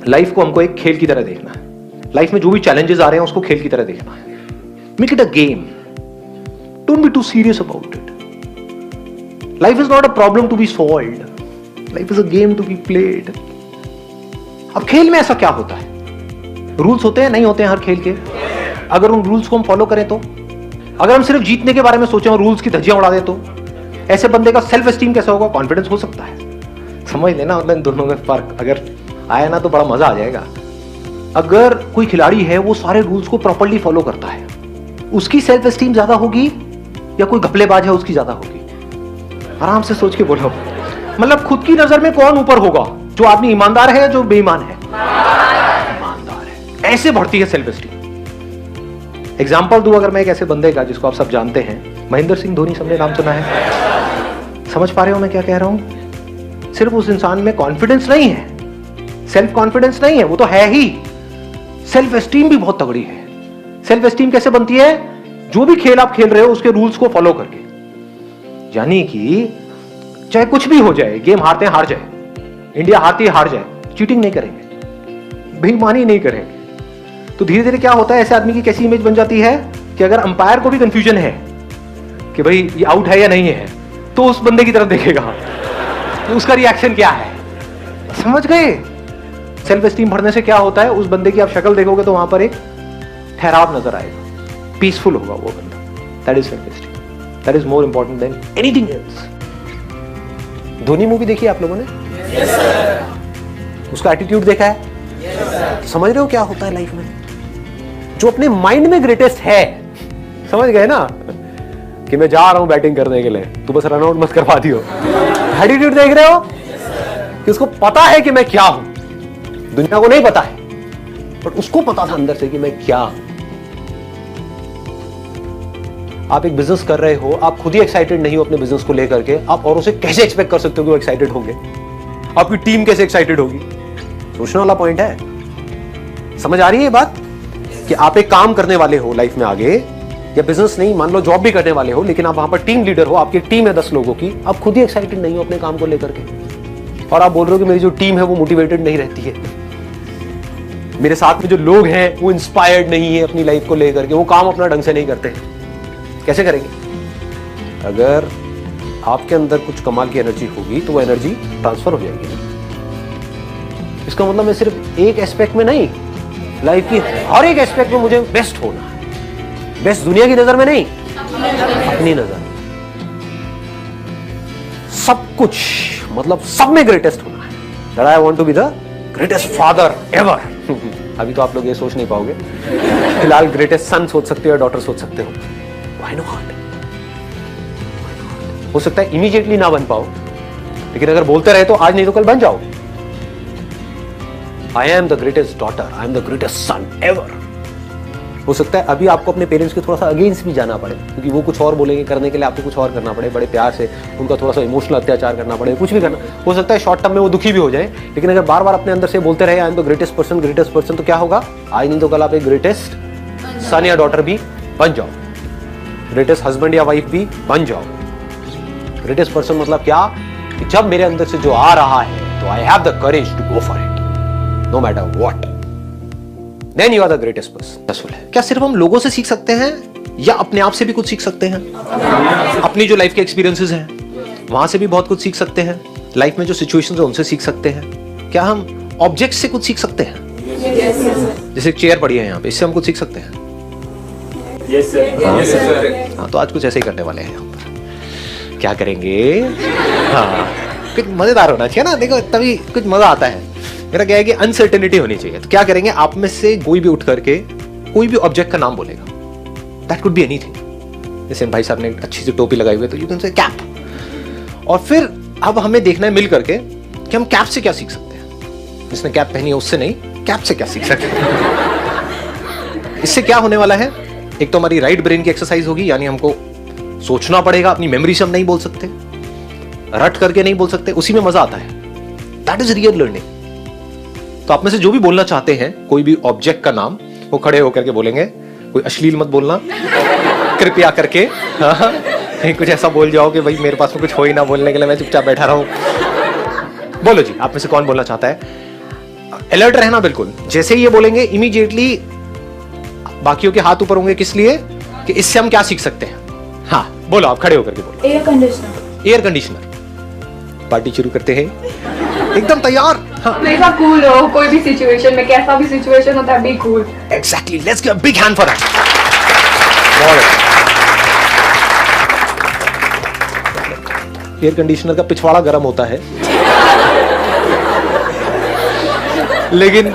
Life को हमको एक खेल की तरह देखना है। लाइफ में जो भी चैलेंजेस आ रहे हैं उसको खेल की तरह देखना है। Make it a game, don't be too serious about it. Life is not a problem to be solved, life is a game to be played. अब खेल में ऐसा क्या होता है? रूल्स होते हैं, नहीं होते हैं हर खेल के? अगर उन रूल्स को हम फॉलो करें तो, अगर हम सिर्फ जीतने के बारे में सोचें और रूल्स की धज्जियां उड़ा दें तो ऐसे बंदे का सेल्फ एस्टीम कैसा होगा, कॉन्फिडेंस हो सकता है? समझ लेना मतलब इन दोनों में फर्क अगर आया ना तो बड़ा मजा आ जाएगा। अगर कोई खिलाड़ी है वो सारे रूल्स को प्रॉपर्ली फॉलो करता है, उसकी सेल्फ एस्टीम ज्यादा होगी या कोई घपलेबाज है उसकी ज्यादा होगी? आराम से सोच के बोलो। मतलब खुद की नजर में कौन ऊपर होगा, जो आदमी ईमानदार है या जो बेईमान है? ईमानदार है। ऐसे बढ़ती है सेल्फ एस्टीम। एग्जाम्पल दूं अगर मैं एक ऐसे बंदे का जिसको आप सब जानते हैं, महेंद्र सिंह धोनी, सबने नाम सुना है? समझ पा रहे हो मैं क्या कह रहा हूं? सिर्फ उस इंसान में कॉन्फिडेंस नहीं है, सेल्फ कॉन्फिडेंस नहीं है, वो तो है ही, सेल्फ एस्टीम भी बहुत तगड़ी है। सेल्फ एस्टीम कैसे बनती है? जो भी खेल आप खेल रहे हो उसके रूल्स को फॉलो करके। यानी कि चाहे कुछ भी हो जाए, गेम हारते हार जाए, इंडिया हारती हार जाए, चीटिंग नहीं करेंगे, बेईमानी नहीं करेंगे। तो धीरे धीरे क्या होता है, ऐसे आदमी की कैसी इमेज बन जाती है कि अगर अंपायर को भी कंफ्यूजन है कि भाई ये आउट है या नहीं है, तो उस बंदे की तरफ देखेगा, तो उसका रिएक्शन क्या है? समझ गए? सेल्फ एस्टीम बढ़ने से क्या होता है, उस बंदे की आप शक्ल देखोगे तो वहां पर एक ठहराव नजर आएगा, पीसफुल होगा वो बंदा। That is self esteem, that is more important than anything else. Dhoni movie देखी आप लोगों ने? yes, sir. उसका एटीट्यूड देखा है? yes, sir. समझ रहे हो क्या होता है लाइफ में? जो अपने माइंड में ग्रेटेस्ट है, समझ गए ना, कि मैं जा रहा हूं बैटिंग करने के लिए, तू बस रन आउट मत करवा दियो। एटीट्यूड देख रहे हो कि उसको पता है कि मैं क्या हूं, दुनिया को नहीं पता है, बट उसको पता था अंदर से कि मैं क्या हूं। आप एक बिजनेस कर रहे हो, आप खुद ही एक्साइटेड नहीं हो अपने बिजनेस को लेकर के, आप औरों से कैसे एक्सपेक्ट कर सकते हो कि वो एक्साइटेड होंगे? आपकी टीम कैसे एक्साइटेड होगी? सोचने वाला पॉइंट है। समझ आ रही है ये बात कि आप एक काम करने वाले हो लाइफ में आगे, या बिजनेस नहीं, मान लो जॉब भी करने वाले हो, लेकिन आप वहां पर टीम लीडर हो, आपकी टीम है 10 लोगों की, आप खुद ही एक्साइटेड नहीं हो अपने काम को लेकर के, और आप बोल रहे हो कि मेरी जो टीम है वो मोटिवेटेड नहीं रहती है, मेरे साथ में जो लोग हैं वो इंस्पायर्ड नहीं है अपनी लाइफ को लेकर के, वो काम अपना ढंग से नहीं करते हैं। कैसे करेंगे? अगर आपके अंदर कुछ कमाल की एनर्जी होगी तो वो एनर्जी ट्रांसफर हो जाएगी। इसका मतलब मैं सिर्फ एक एस्पेक्ट में नहीं, लाइफ की हर एक एस्पेक्ट में मुझे बेस्ट होना है। बेस्ट दुनिया की नजर में नहीं, अपनी नजर में। सब कुछ मतलब सब में ग्रेटेस्ट होना है। That I want to be the greatest father ever. अभी तो आप लोग ये सोच नहीं पाओगे, फिलहाल ग्रेटेस्ट सन सोच सकते हो या डॉटर सोच सकते हो। Why not? हो सकता है इमीडिएटली ना बन पाओ, लेकिन अगर बोलते रहे तो आज नहीं तो कल बन जाओ। I am the greatest daughter, I am the greatest son ever. हो सकता है अभी आपको अपने पेरेंट्स के थोड़ा सा अगेंस्ट भी जाना पड़े, क्योंकि वो कुछ और बोलेंगे, करने के लिए आपको कुछ और करना पड़े, बड़े प्यार से उनका थोड़ा सा इमोशनल अत्याचार करना पड़े, कुछ भी करना हो सकता है। शॉर्ट टर्म में वो दुखी भी हो जाए, लेकिन अगर बार बार अपने अंदर से बोलते रहे आई एम द ग्रेटेस्ट पर्सन, तो क्या होगा? आज नहीं तो कल आप एक ग्रेटेस्ट सन या डॉटर भी बन जाओ, ग्रेटेस्ट हस्बैंड या वाइफ भी बन जाओ। ग्रेटेस्ट पर्सन मतलब क्या? कि जब मेरे अंदर से जो आ रहा है तो I have the courage to go for it, no matter what, then you are the greatest person. क्या सिर्फ हम लोगों से सीख सकते हैं या अपने आप से भी कुछ सीख सकते हैं? अपनी जो लाइफ के एक्सपीरियंसेस हैं वहां से भी बहुत कुछ सीख सकते हैं। लाइफ में जो सिचुएशंस है उनसे सीख सकते हैं। क्या हम ऑब्जेक्ट से कुछ सीख सकते हैं? जैसे चेयर पड़ी है यहाँ पे, इससे हम कुछ सीख सकते हैं? Yes, sir. हाँ, तो आज कुछ ऐसे ही करने वाले हैं यहाँ पर। क्या करेंगे? हाँ, कुछ मजेदार होना चाहिए ना, देखो तभी कुछ मजा आता है। मेरा क्या है कि अनसर्टेनिटी होनी चाहिए। तो क्या करेंगे, आप में से कोई भी उठ करके कोई भी ऑब्जेक्ट का नाम बोलेगा। That could be anything. जैसे भाई साहब ने अच्छी सी टोपी लगाई हुई है तो यू कैन से कैप। और फिर अब हमें देखना है मिल करके कि हम कैप से क्या सीख सकते हैं। जिसने कैप पहनी है उससे नहीं, कैप से क्या सीख सकते हैं। इससे क्या होने वाला है? एक तो हमारी राइट ब्रेन की एक्सरसाइज होगी, यानी हमको सोचना पड़ेगा, अपनी मेमोरी से हम नहीं बोल सकते, रट करके नहीं बोल सकते, उसी में मजा आता है। That is real learning. तो आप में से जो भी बोलना चाहते हैं कोई भी ऑब्जेक्ट का नाम, वो खड़े होकर के बोलेंगे। कोई अश्लील मत बोलना कृपया करके। हाँ, कहीं कुछ ऐसा बोल जाओ कि भाई मेरे पास में कुछ हो ही ना बोलने के लिए, मैं चुपचाप बैठा रहूं। बोलो जी, आप में से कौन बोलना चाहता है? अलर्ट रहना बिल्कुल। जैसे ही ये बोलेंगे इमीडिएटली बाकियों के हाथ ऊपर होंगे, किस लिए कि इससे हम क्या सीख सकते हैं। हाँ बोलो, आप खड़े होकर के बोलो। Air conditioner. Air conditioner. Party शुरू करते हैं, एकदम तैयार। हाँ हमेशा कूल रहो, कोई भी सिचुएशन में, कैसा भी सिचुएशन होता है, be cool. Exactly, let's give a big hand for that. Air conditioner का पिछवाड़ा गर्म होता है लेकिन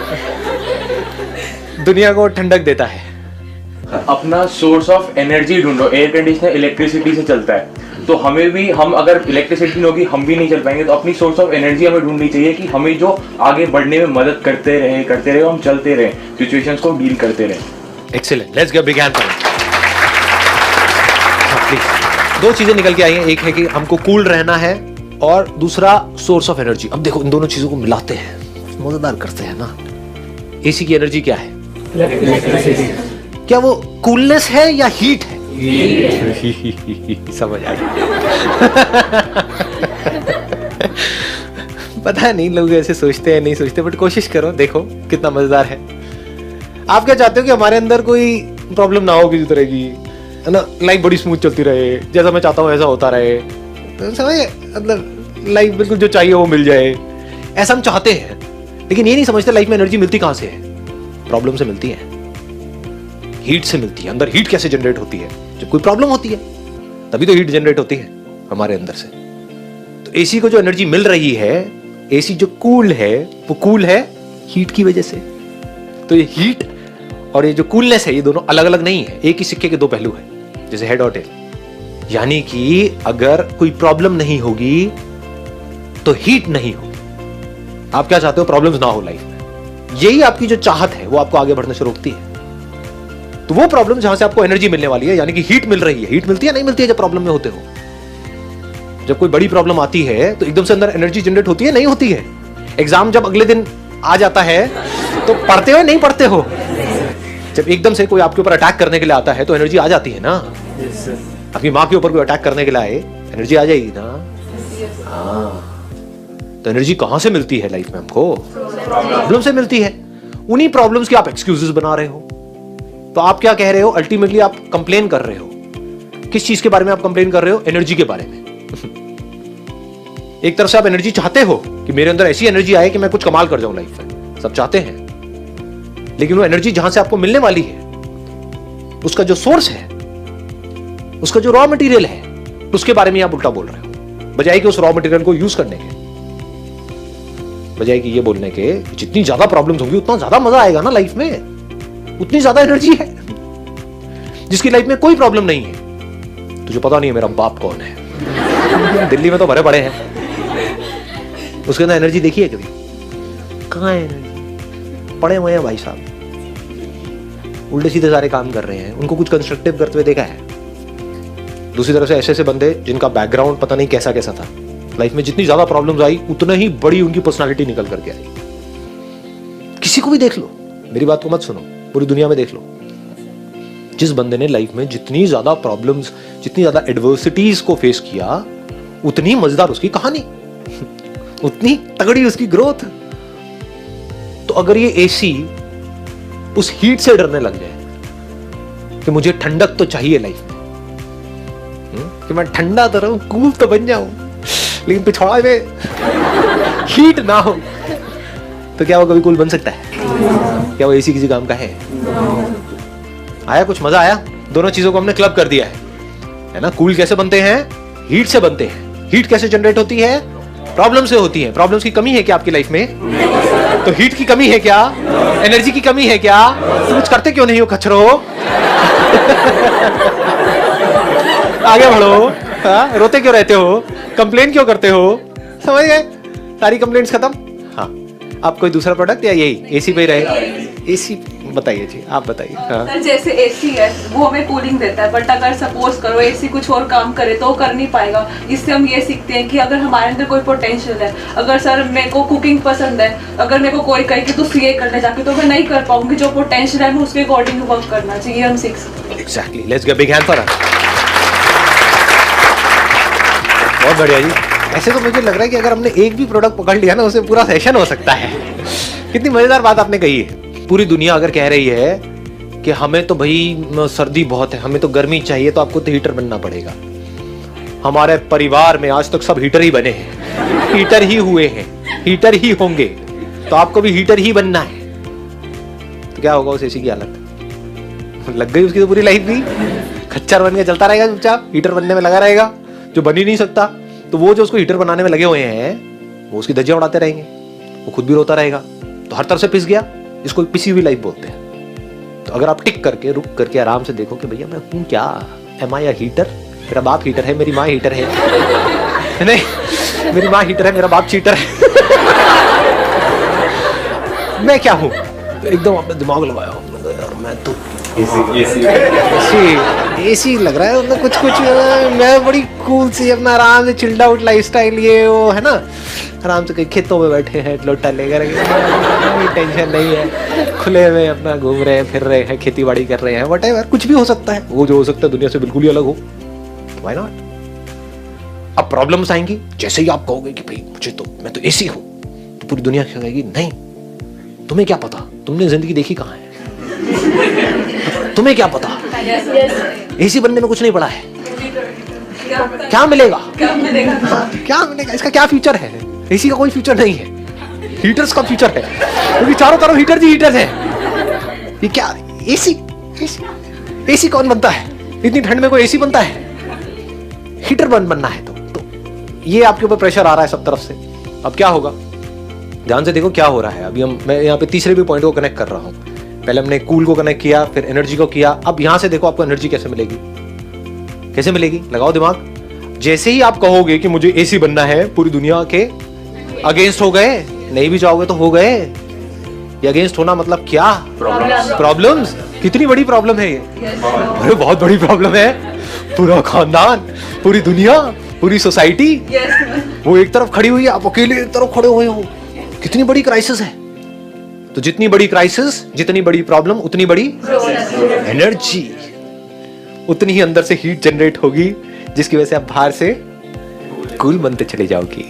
दुनिया को ठंडक देता है। अपना सोर्स ऑफ एनर्जी ढूंढो। एयर कंडीशनर इलेक्ट्रिसिटी से चलता है, तो हमें भी, हम अगर इलेक्ट्रिसिटी नहीं होगी हम भी नहीं चल पाएंगे। तो अपनी सोर्स ऑफ एनर्जी हमें ढूंढनी चाहिए कि हमें जो आगे बढ़ने में मदद करते रहे, हम चलते रहे, सिचुएशंस को डील करते रहे। Excellent, let's give big hand for it. Please, दो चीजें निकल के आई हैं, एक है कि हमको कूल रहना है और दूसरा सोर्स ऑफ एनर्जी। अब देखो इन दोनों चीजों को मिलाते हैं, मजेदार करते हैं ना। एसी की एनर्जी क्या है? क्या वो कूलनेस है या हीट है? समझ आ गया। पता नहीं लोग ऐसे सोचते हैं नहीं सोचते, बट कोशिश करो, देखो कितना मजेदार है। आप क्या चाहते हो कि हमारे अंदर कोई प्रॉब्लम ना हो किसी तरह की, है ना, लाइफ बड़ी स्मूथ चलती रहे, जैसा मैं चाहता हूँ ऐसा होता रहे, तो समझे, मतलब लाइफ बिल्कुल जो चाहिए वो मिल जाए, ऐसा हम चाहते हैं। लेकिन ये नहीं समझते लाइफ में एनर्जी मिलती कहां से है? प्रॉब्लम से मिलती है, हीट से मिलती है। अंदर हीट कैसे जनरेट होती है? जब कोई प्रॉब्लम होती है तभी तो हीट जनरेट होती है हमारे अंदर से। तो एसी को जो एनर्जी मिल रही है, एसी जो कूल है, वो कूल है हीट की वजह से। तो ये हीट और ये जो कूलनेस है, ये दोनों अलग अलग नहीं है, एक ही सिक्के के दो पहलू है, जैसे हेड और टेल। यानी कि अगर कोई प्रॉब्लम नहीं होगी तो हीट नहीं होगी। आप क्या चाहते हो? प्रॉब्लम्स ना हो लाइफ में। यही आपकी जो चाहत है वो आपको आगे बढ़ने से रोकती है। तो वो प्रॉब्लम जहां से आपको एनर्जी मिलने वाली है, यानी कि हीट मिल रही है। हीट मिलती है नहीं मिलती है जब प्रॉब्लम में होते हो? जब कोई बड़ी प्रॉब्लम आती है तो एकदम से अंदर एनर्जी जनरेट होती है नहीं होती है? एग्जाम जब अगले दिन आ जाता है तो पढ़ते हो नहीं पढ़ते हो? जब एकदम से कोई आपके ऊपर अटैक करने के लिए आता है तो एनर्जी आ जाती है ना। आपकी माँ के ऊपर कोई अटैक करने के लिए आए, एनर्जी आ जाएगी ना। हाँ, तो एनर्जी कहां से मिलती है लाइफ में? हमको प्रॉब्लम से मिलती है। उन्हीं प्रॉब्लम्स की आप एक्सक्यूजेस बना रहे हो। तो आप क्या कह रहे हो? अल्टीमेटली आप कंप्लेन कर रहे हो। किस चीज के बारे में आप कंप्लेन कर रहे हो? एनर्जी के बारे में। एक तरफ से आप एनर्जी चाहते हो कि मेरे अंदर ऐसी एनर्जी आए कि मैं कुछ कमाल कर जाऊं लाइफ में, सब चाहते हैं। लेकिन वो एनर्जी जहां से आपको मिलने वाली है, उसका जो सोर्स है, उसका जो रॉ मटेरियल है, उसके बारे में आप उल्टा बोल रहे हो। बजाय कि उस रॉ मटेरियल को यूज करने के, बजाय कि ये बोलने के जितनी ज्यादा प्रॉब्लम्स होंगी उतना ज्यादा मजा आएगा ना लाइफ में, उतनी ज्यादा एनर्जी है। जिसकी लाइफ में कोई प्रॉब्लम नहीं है, तुझे पता नहीं है मेरा बाप कौन है, दिल्ली में तो भरे पड़े हैं, उसके अंदर एनर्जी देखी है कभी? कहां है एनर्जी? पड़े हुए हैं भाई साहब, उल्टे सीधे सारे काम कर रहे हैं। उनको कुछ कंस्ट्रक्टिव करते हुए देखा है? दूसरी तरफ से ऐसे ऐसे बंदे जिनका बैकग्राउंड पता नहीं कैसा कैसा था, लाइफ में जितनी ज्यादा प्रॉब्लम्स आई उतना ही बड़ी उनकी पर्सनालिटी निकल करके आई। किसी को भी देख लो, मेरी बात को मत सुनो, पूरी दुनिया में देख लो, जिस बंदे ने लाइफ में जितनी ज्यादा प्रॉब्लम्स, जितनी ज्यादा एडवर्सिटीज को फेस किया, उतनी मजेदार उसकी कहानी, उतनी तगड़ी उसकी ग्रोथ। तो अगर ये एसी उस हीट से डरने लग जाए कि मुझे ठंडक तो चाहिए लाइफ में, कि मैं ठंडा तो रहूं, कूल तो बन जाऊं, लेकिन पिछवाड़ा में हीट ना हो, तो क्या वो कभी कूल बन सकता है? क्या वो एसी किसी काम का है? आया कुछ मजा आया? दोनों चीजों को हमने क्लब कर दिया है ना। कूल कैसे बनते हैं? हीट से बनते हैं। हीट कैसे जनरेट होती है? प्रॉब्लम से होती है। प्रॉब्लम्स की कमी है क्या आपकी लाइफ में? तो हीट की कमी है क्या? एनर्जी की कमी है क्या? तो कुछ करते क्यों नहीं हो खच्चरो? आगे बढ़ो। हाँ, रोते क्यों रहते हो? कंप्लेन क्यों करते हो? समझ गए? सारी कंप्लेंट्स खत्म। हाँ, आप कोई दूसरा प्रोडक्ट या यही एसी पे ही रहे? एसी बताइए जी, आप बताइए। हाँ। सर जैसे एसी है वो हमें कूलिंग देता है, बट अगर सपोज करो एसी कुछ और काम करे तो वो कर नहीं पाएगा। इससे हम ये सीखते हैं कि अगर हमारे अंदर कोई पोटेंशियल है, अगर सर मेरे को कुकिंग पसंद है, अगर मेरे को कोई कहे कि तू सीए करने जाके, तो मैं नहीं कर पाऊंगी। जो पोटेंशियल है मैं उसके अकॉर्डिंग वर्क करना चाहिए, हम सीख सकते हैं। Exactly, let's give big hand for her. बहुत बढ़िया जी। ऐसे तो मुझे लग रहा है कि अगर हमने एक भी प्रोडक्ट पकड़ लिया ना, उससे पूरा सेशन हो सकता है। कितनी मजेदार बात आपने कही है। पूरी दुनिया अगर कह रही है कि हमें तो भाई सर्दी बहुत है, हमें तो गर्मी चाहिए, तो आपको तो हीटर बनना पड़ेगा। हमारे परिवार में आज तक सब हीटर ही बने हैं, हीटर ही हुए हैं, हीटर ही होंगे, तो आपको भी हीटर ही बनना है। तो क्या होगा उस एसी की हालत? लग गई उसकी तो पूरी लाइफ भी, खच्चर बन के चलता रहेगा चुपचाप, हीटर बनने में लगा रहेगा। जो बन ही नहीं सकता, तो वो जो उसको हीटर बनाने में लगे हुए हैं वो उसकी धज्जियां उड़ाते रहेंगे, वो खुद भी रोता रहेगा। तो हर तरफ से पिस गया, इसको पिसी हुई लाइफ बोलते हैं। तो अगर आप टिक करके रुक करके आराम से देखो कि भैया मैं हूं क्या, एम आई अ हीटर, मेरा बाप हीटर है, मेरी माँ हीटर है, नहीं मेरी माँ हीटर है, मेरा बाप चीटर है, मैं क्या हूं? एकदम आपने दिमाग लगाया यार, मैं तो एसी लग रहा है, मतलब कुछ मैं बड़ी कूल सी अपना आराम से चिल्ड आउट लाइफस्टाइल, ये वो है ना, आराम से कहीं खेतों में बैठे हैं लोटा लेकर, कोई टेंशन नहीं है, खुले में अपना घूम रहे हैं, फिर रहे हैं, खेती बाड़ी कर रहे हैं, व्हाटएवर, कुछ भी हो सकता है। वो जो हो सकता है दुनिया से बिल्कुल ही अलग हो, व्हाई नॉट? अब प्रॉब्लम्स आएंगी, जैसे ही आप कहोगे कि भाई मुझे तो, मैं तो एसी हूं, तो पूरी दुनिया कहेगी नहीं, तुम्हें क्या पता, तुमने जिंदगी देखी कहां है, तुम्हें क्या पता, एसी बनने में कुछ नहीं पड़ा है, क्या मिलेगा, क्या मिलेगा, इसका क्या फ्यूचर है? एसी का कोई फ्यूचर नहीं है, हीटर्स का फ्यूचर है, क्योंकि चारों तरफ हीटर ही हीटर है। ये क्या एसी, एसी कौन बनता है? इतनी ठंड में कोई एसी बनता है? हीटर बनना है तो ये आपके ऊपर प्रेशर आ रहा है सब तरफ से। अब क्या होगा, ध्यान से देखो क्या हो रहा है। अभी मैं यहाँ पे तीसरे भी पॉइंट को कनेक्ट कर रहा हूँ। पहले हमने कूल को कनेक्ट किया, फिर एनर्जी को किया। अब यहां से देखो आपको एनर्जी कैसे मिलेगी, कैसे मिलेगी, लगाओ दिमाग। जैसे ही आप कहोगे कि मुझे एसी बनना है, पूरी दुनिया के अगेंस्ट हो गए, नहीं भी चाहोगे तो हो गए। ये अगेंस्ट होना मतलब क्या? प्रॉब्लम्स। कितनी बड़ी प्रॉब्लम है ये? अरे बहुत बड़ी प्रॉब्लम है। पूरा खानदान, पूरी दुनिया, पूरी सोसाइटी वो एक तरफ खड़ी हुई है, आप अकेले एक तरफ खड़े हुए हो। कितनी बड़ी क्राइसिस है। तो जितनी बड़ी क्राइसिस, जितनी बड़ी प्रॉब्लम, उतनी बड़ी एनर्जी, उतनी ही अंदर से हीट जनरेट होगी, जिसकी वजह से आप बाहर से कूल बनते चले जाओगी।